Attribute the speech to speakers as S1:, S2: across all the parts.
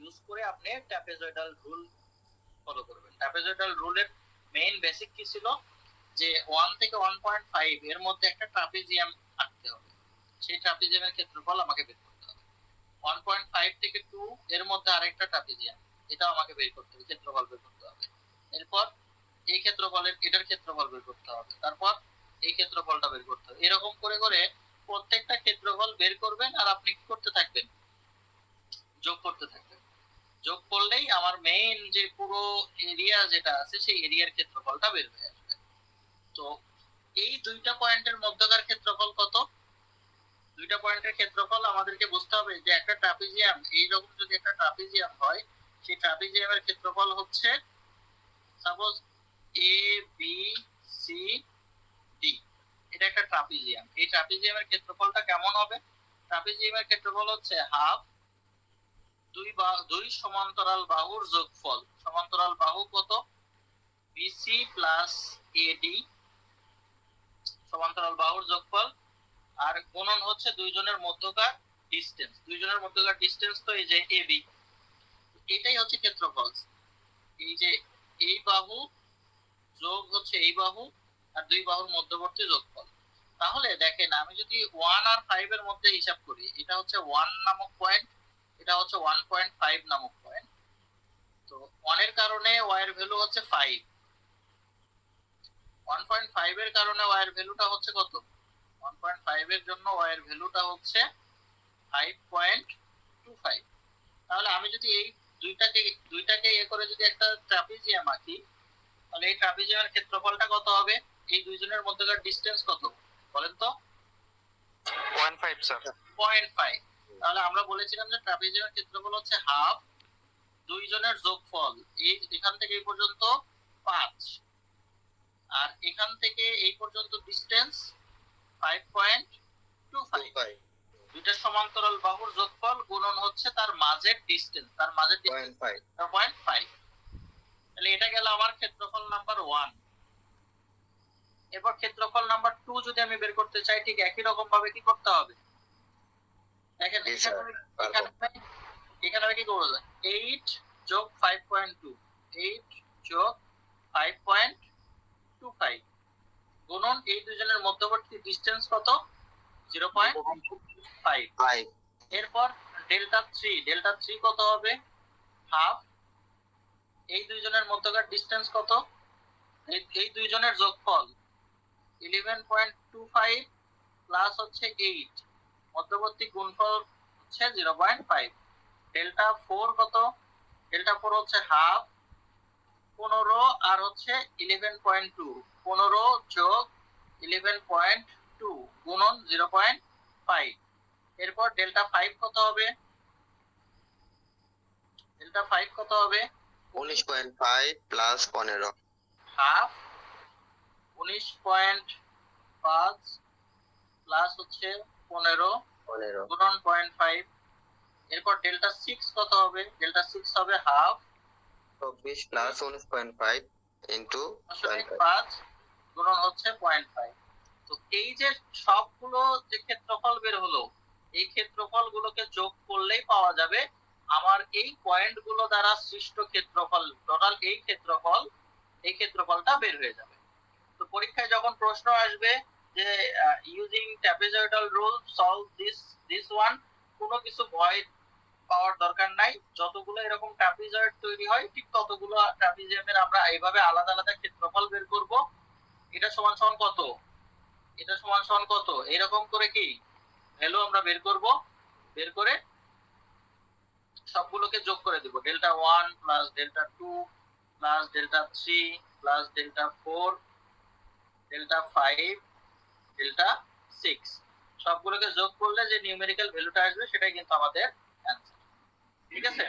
S1: Use করে আপনি trapezoidal rule follow করবেন। ট্রাপিজয়েডাল রুলের মেইন বেসিক কি ছিল, যে 1 থেকে 1.5 এর মধ্যে একটা ট্রাপিজিয়াম আঁকতে হবে, সেই ট্রাপিজিয়ামের ক্ষেত্রফল আমাকে বের করতে হবে। 1.5 থেকে 2 এর মধ্যে আরেকটা ট্রাপিজিয়াম, এটা আমাকে বের করতে হবে, ক্ষেত্রফল বের করতে হবে। এরপর এই ক্ষেত্রফলের এটার ক্ষেত্রফল বের করতে হবে, তারপর এই ক্ষেত্রফলটা বের করতে হবে। এরকম করে করে প্রত্যেকটা ক্ষেত্রফল বের করবেন আর আপনি কি করতে থাকবেন, যোগ করতে থাকবেন। যোগ করলেই আমার মেইন যে পুরো এরিয়া যেটা আছে সেই এরিয়ার ক্ষেত্রফলটা বের হয়ে আসবে। তো এই দুইটা পয়েন্টের মধ্যকার ক্ষেত্রফল কত, দুইটা পয়েন্টের ক্ষেত্রফল আমাদেরকে বুঝতে হবে যে একটা ট্রাপিজিয়াম, এই রকম যদি একটা ট্রাপিজিয়াম হয়, সেই ট্রাপিজিয়ামের ক্ষেত্রফল হচ্ছে suppose A B C D, এটা একটা ট্রাপিজিয়াম। এই ট্রাপিজিয়ামের ক্ষেত্রফলটা কেমন হবে, ট্রাপিজিয়ামের ক্ষেত্রফল হচ্ছে হাফ দুই সমান্তরাল বাহুর যোগফল। সমান্তরাল বাহু কত, বিসি প্লাস এডি, সমান্তরাল বাহুর যোগফল, আর গুণন হচ্ছে দুইজনের মধ্যকার ডিসটেন্স। দুইজনের মধ্যকার ডিসটেন্স তো এই যে এবি, এটাই হচ্ছে ক্ষেত্রফল। এই যে এই বাহু যোগ হচ্ছে এই বাহু, আর দুই বাহুর মধ্যবর্তী যোগফল। তাহলে দেখেন আমি যদি 1 আর 5 এর মধ্যে হিসাব করি, এটা হচ্ছে 1 নামক পয়েন্ট, এটা হচ্ছে 1.5 নামক পয়েন্ট। তো 1 এর কারণে y এর ভ্যালু হচ্ছে 5, 1.5 এর কারণে y এর ভ্যালুটা হচ্ছে কত, 1.5 এর জন্য y এর ভ্যালুটা হচ্ছে 5.25। তাহলে আমি যদি এই দুইটাকে এ করে যদি একটা ট্রাপিজিয়াম আঁকি, তাহলে এই ট্রাপিজিয়ামের ক্ষেত্রফলটা কত হবে, এই দুইজনের মধ্যকার ডিসটেন্স কত বলেন তো, 0.5 স্যার, 0.5। তাহলে আমরা বলেছিলাম যে ট্রাপিজিয়ামের ক্ষেত্রফল হচ্ছে হাফ দুইজনের যোগফল, এই এখান থেকে এই পর্যন্ত 5, আর এখান থেকে এই পর্যন্ত ডিসটেন্স 5.25। দুইটা সমান্তরাল বাহুর যোগফল গুণন হচ্ছে তার মাঝের ডিসটেন্স, তার মাঝের ডিসটেন্স 0.5। তাহলে এটা গেল আমার ক্ষেত্রফল নাম্বার 1। এরপর ক্ষেত্রফল নাম্বার 2 যদি আমি বের করতে চাই, ঠিক একই রকম ভাবে কি করতে হবে, দেখেন এখানে আমি কি করব, 8 যোগ 5.2, 8 যোগ 5.25 গুণন এই দুজনের মধ্যবর্তী ডিসটেন্স কত, 0.5। এরপর ডেল্টা 3 কত হবে, হাফ এই দুইজনের মধ্যকার ডিসটেন্স কত, এই দুইজনের যোগফল 11.25 প্লাস হচ্ছে 8, মধ্যবর্তী গুণফল হচ্ছে 0.5। ডেল্টা 4 কত, ডেল্টা 4 হচ্ছে হাফ 15 আর হচ্ছে 11.2, 15 যোগ 11.2 গুণন 0.5। এরপর ডেল্টা 5 কত হবে, ডেল্টা 5 কত হবে,
S2: 19.5 প্লাস 15,
S1: হাফ 19.5 প্লাস হচ্ছে 15 গুণন 0.5। এরপর ডেল্টা 6 কত হবে, ডেল্টা 6 হবে হাফ
S2: 24 প্লাস 19.5 ইনটু
S1: 5 গুণন হচ্ছে 0.5। তো এই যে সবগুলো যে ক্ষেত্রফল বের হলো, এই ক্ষেত্রফল গুলোকে যোগ করলেই পাওয়া যাবে আমার এই পয়েন্ট গুলো দ্বারা সৃষ্ট ক্ষেত্রফল, টোটাল এই ক্ষেত্রফলটা বের হয়ে যাবে। তো পরীক্ষায় যখন প্রশ্ন আসবে যে using trapezoidal rule solve this one, কোনো কিছু ভয় পাওয়ার দরকার নাই। যতগুলো এরকম ট্রাপিজয়েড তৈরি হয়, ঠিক ততগুলো ট্রাপিজিয়ামের আমরা এইভাবে আলাদা আলাদা ক্ষেত্রফল বের করব। এটা সমান সমান কত, এটা সমান সমান কত, এরকম করে কি ভ্যালু আমরা বের করব, বের করে সবগুলোকে যোগ করে দেব, delta 1 plus delta 2 plus delta 3 plus delta 4 delta 5 delta 6, সবগুলোকে যোগ করলে যে নিউমেরিক্যাল ভ্যালুটা আসবে সেটাই কিন্তু আমাদের অ্যানসার। ঠিক আছে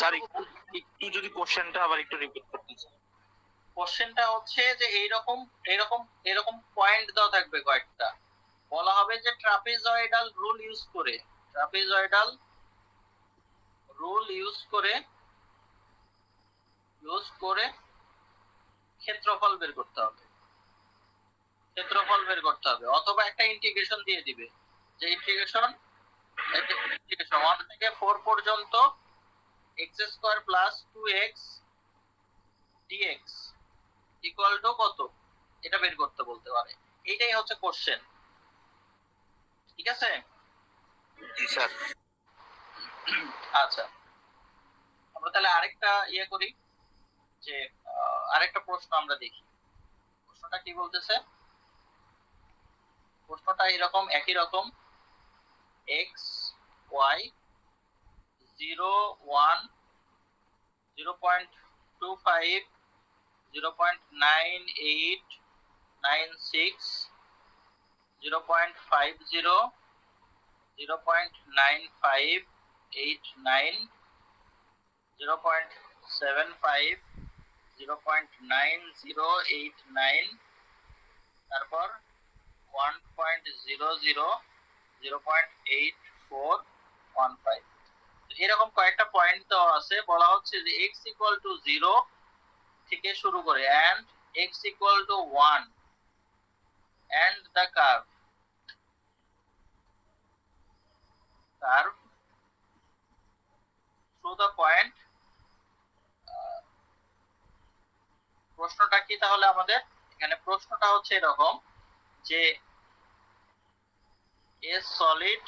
S3: স্যার, একটু যদি কোশ্চেনটা আবার একটু রিপিট করতে চাই।
S1: কোশ্চেনটা হচ্ছে যে এইরকম এরকম এরকম পয়েন্ট দেওয়া থাকবে কয়েকটা, বলা হবে যে ট্রাপিজয়েডাল রুল ইউজ করে, ট্রাপিজয়েডাল রুল ইউজ করে ক্ষেত্রফল বের করতে হবে, ক্ষেত্রফল বের করতে হবে। অথবা একটা ইন্টিগ্রেশন দিয়ে দিবে যে ইন্টিগ্রেশন 1 থেকে 4 পর্যন্ত x square plus 2x dx equal to কত, এটা বের করতে বলতে পারে। এইটাই হচ্ছে কোশ্চেন, ঠিক আছে?
S3: জি স্যার।
S1: আচ্ছা, আমরা তাহলে আরেকটা করি, যে আরেকটা প্রশ্ন আমরা দেখি। প্রশ্নটা কি বলতেছে? প্রশ্নটা এরকম, একই রকম, x y 0 1 0.25 0.98 96 0.50 0.9589 0.75 0.9089, তারপর 1.00 0.8415। এরকম কয়েকটা পয়েন্ট দেওয়া আছে, বলা হচ্ছে যে x ইকুয়াল টু 0 থেকে শুরু করে and x equal to 1 and the curve through the point। প্রশ্নটা কি তাহলে আমাদের এখানে? প্রশ্নটা হচ্ছে এরকম যে a solid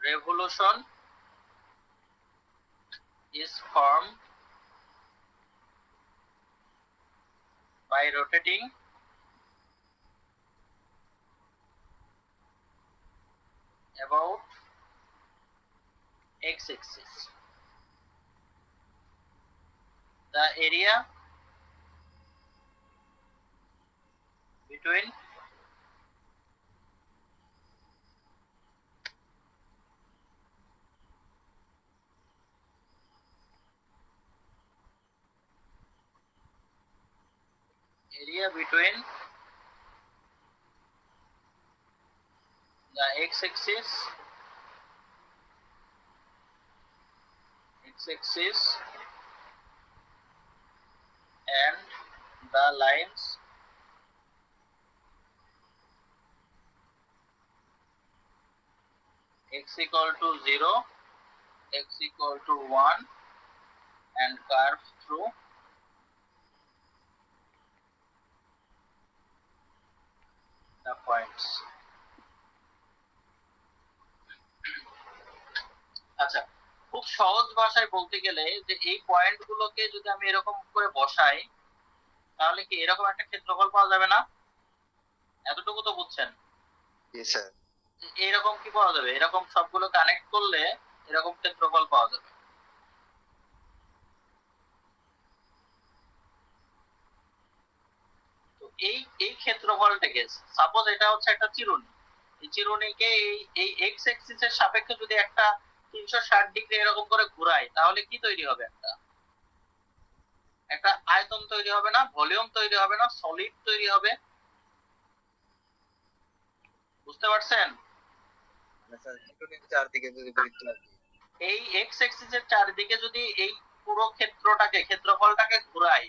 S1: revolution is formed by rotating about x-axis. The area between the x-axis and the lines x equal to 0, x equal to 1 and curve through the points. আচ্ছা, খুব সহজ ভাষায় বলতে গেলে যে এই পয়েন্ট গুলোকে যদি আমি এরকম করে বসাই, তাহলে কি এরকম একটা ক্ষেত্রফল পাওয়া যাবে না? এতটুকু তো বুঝছেন?
S2: জি স্যার।
S1: এইরকম কি পাওয়া যাবে? এরকম সবগুলো কানেক্ট করলে এরকম ক্ষেত্রফল পাওয়া যাবে। তো এই এই ক্ষেত্রফলটাকে, সাপোজ এটা হচ্ছে একটা চিরুনি, এই চিরুনিকে এই এক্স অ্যাক্সিস এর সাপেক্ষে যদি একটা 360 ডিগ্রি এরকম করে ঘোরাই, তাহলে কি তৈরি হবে? একটা আয়তন তৈরি হবে না? ভলিউম তৈরি হবে না? সলিড তৈরি হবে। বুঝতে পারছেন?
S2: স্যার চিরুনির চারদিকে যদি বৃত্ত আঁকি,
S1: এই এক্স অ্যাক্সিস এর চারদিকে যদি এই পুরো ক্ষেত্রফলটাকে ঘোরাই,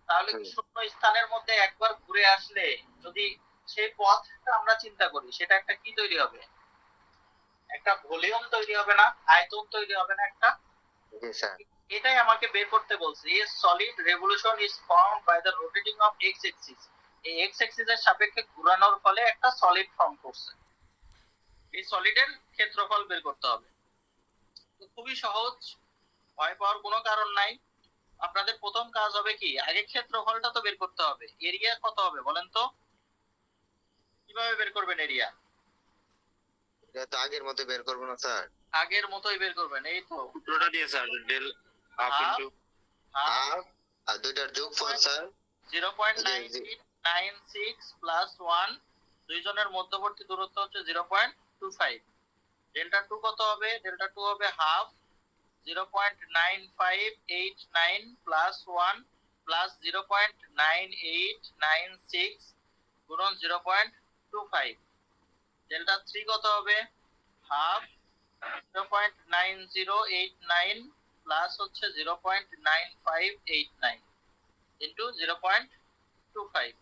S1: তাহলে কি শূন্য স্থানের মধ্যে একবার ঘুরে আসলে যদি সেই পথটা আমরা চিন্তা করি, সেটা একটা কি তৈরি হবে? একটা ভলিউম তৈরি হবে না? আয়তন তৈরি হবে না একটা?
S2: জি স্যার।
S1: এটাই আমাকে বের করতে বলছে। A solid revolution is formed by the rotating of X axis. এই এক্স অ্যাক্সিস এর সাপেক্ষে ঘোরানোর ফলে একটা সলিড ফর্ম করছে। এই সলিডের ক্ষেত্রফল বের করতে হবে। তো খুবই সহজ, ভয় পাওয়ার কোনো কারণ নাই। আপনাদের প্রথম কাজ হবে কি, আগে ক্ষেত্রফলটা তো বের করতে হবে। এরিয়া কত হবে বলেন তো? কিভাবে বের করবেন এরিয়া?
S2: এটা তো আগের মতো বের করবো না স্যার?
S1: আগের মতোই বের করবেন। এই তো
S3: সূত্রটা দিয়ে sir, del half into
S2: half আর দুইটার যোগফল স্যার
S1: 0.9896 প্লাস 1, দুইজনের মধ্যবর্তী দূরত্ব হচ্ছে 0.25। ডেল্টা 2 কত হবে? ডেল্টা 2 হবে হাফ 0.9589 প্লাস 1 প্লাস 0.9896 গুণন 0.25। ডেল্টা 3 কত হবে? হাফ 0.9089 প্লাস হচ্ছে 0.9589 ইনটু 0.25।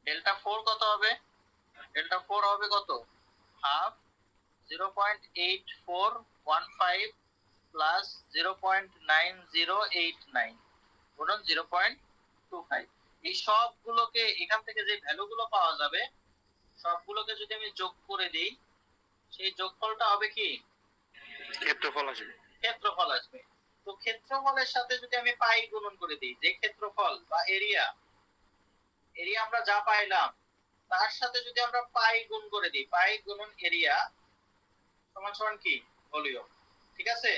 S1: ডেল্টা 4 কত হবে? ডেল্টা 4 হবে কত, হাফ 0.8415 প্লাস 0.9089 গুণন 0.25। এই সবগুলোকে এখান থেকে যে ভ্যালুগুলো পাওয়া যাবে সবগুলোকে যদি আমি যোগ করে দিই, সেই যোগফলটা হবে কি,
S3: ক্ষেত্রফল আসবে।
S1: ক্ষেত্রফল আসবে। তো ক্ষেত্রফলের সাথে যদি আমি পাই গুণন করে দিই, যে ক্ষেত্রফল বা এরিয়া আমরা যা পাইলাম তার সাথে যদি আমরা পাই গুণ করে দিই, পাই গুণন এরিয়া সমান সমান কি, ভলিউম। ঠিক আছে,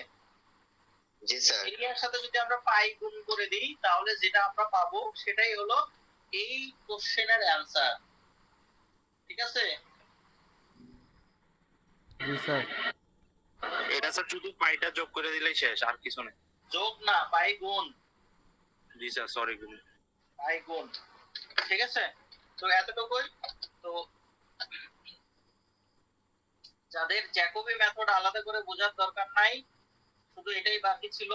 S2: জি স্যার।
S1: এরিয়ার সাথে যদি আমরা পাই গুণ করে দিই তাহলে যেটা আমরা পাবো সেটাই হলো এই কোশ্চেনের অ্যানসার। ঠিক আছে,
S4: জি স্যার।
S3: এটা স্যার শুধু পাইটা যোগ করে দিলেই শেষ, আর কিছু নেই।
S1: যোগ না, পাই গুণ,
S3: জি স্যার, সরি গুণ।
S1: পাই গুণ। ঠিক আছে, তো এতটুকুই। তো যাদের জ্যাকোবি মেথড আলাদা করে বোঝার দরকার নাই, শুধু এটাই বাকি ছিল,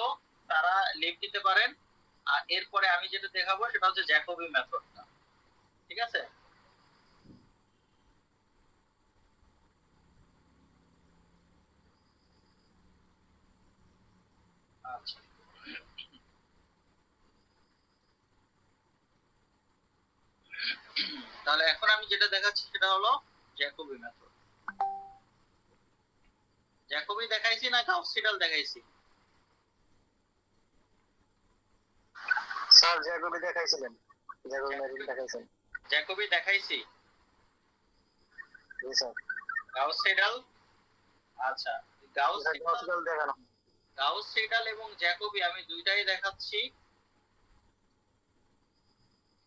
S1: তারা লিভ দিতে পারেন। আর এরপরে আমি যেটা দেখাবো সেটা হচ্ছে জ্যাকোবি মেথডটা। ঠিক আছে, আচ্ছা তাহলে এখন আমি যেটা দেখাচ্ছি সেটা হলো জ্যাকোবি মেথড। জ্যাকোবি দেখাইছি না গাউস সিডাল দেখাইছি?
S2: স্যার জ্যাকোবি দেখাইছিলেন, জ্যাকোবি মেথড দেখাইছেন।
S1: জ্যাকোবি দেখাইছি,
S2: জি স্যার।
S1: গাউস সিডাল, আচ্ছা গাউস
S2: এটা
S1: সিডাল,
S2: গসিডাল দেখানো।
S1: গাউস সিডাল এবং জ্যাকোবি আমি দুইটাই দেখাচ্ছি।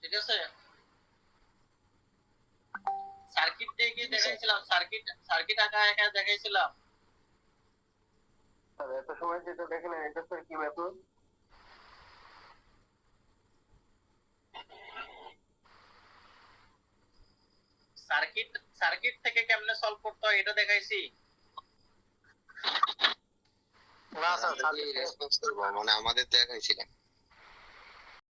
S1: ঠিক আছে, সার্কিট দিয়ে কি দেখাইছিলাম, সার্কিট আঁকা একা দেখাইছিলাম।
S2: স্যার এত সময় যেটা দেখলেন এটা স্যার কি মেথড?
S1: সার্কিট থেকে কেমনে সলভ করতে হয় এটা দেখাইছি।
S2: না স্যার, খালি রেসপন্স করব মানে আমাদের দেখাইছিলেন।